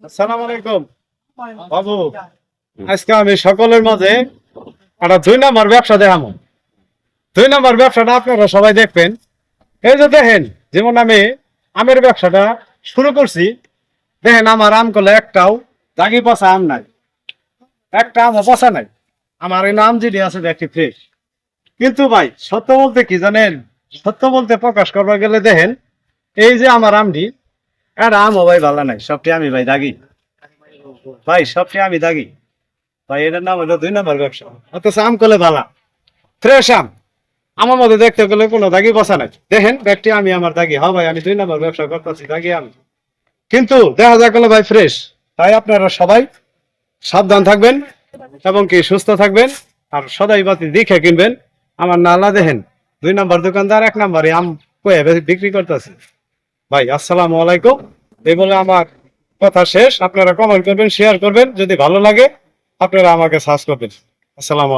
আসসালামু আলাইকুম বাবু। আজকে আমি সকলের মাঝে একটা 2 নম্বর ব্যবসা দেখাবো। 2 নম্বর ব্যবসাটা আপনারা সবাই দেখবেন। এই যে দেখেন, যেমন আমি আমের ব্যবসাটা শুরু করছি, দেখেন আমার আম গুলো একটাও দাগি পচা আম নাই, একটা আমও পচা নাই। আমার এই আম যেটি আছে দেখি ফ্রেশ। কিন্তু ভাই সত্য বলতে কি জানেন, সত্য বলতে প্রকাশ করবার গেলে দেখেন, এই যে আমার আমটি, একটা আমও ভাই ভালো নাই, সবটি আমি ভাই দাগি। ভাই সবটি আমি দাগি ভাই, এটার নাম হলো 2 নম্বর ব্যবসা। অথচ আম করলে ভালা ফ্রেশ আম, আমার মধ্যে দেখতে গেলে কোনো দাগি বসা নাই। দেখেন ব্যক্তি আমি আমার দাগি, হ্যাঁ ভাই আমি 2 নম্বর ব্যবসা করতেছি, দাগি আমি, কিন্তু দেখা যাক ভাই ফ্রেশ। তাই আপনারা সবাই সাবধান থাকবেন এবং কি সুস্থ থাকবেন, আর সদাই বাতি দেখে কিনবেন। আমার নালা দেখেন, 2 নম্বর দোকানদার 1 নম্বরে আম কয়ে বিক্রি করতেছে। ভাই আসসালামু আলাইকুম। এই বলে আমার কথা শেষ। আপনারা কমেন্ট করবেন, শেয়ার করবেন, যদি ভালো লাগে আপনারা আমাকে সার্চ করবেন। আসসালামু আলাইকুম।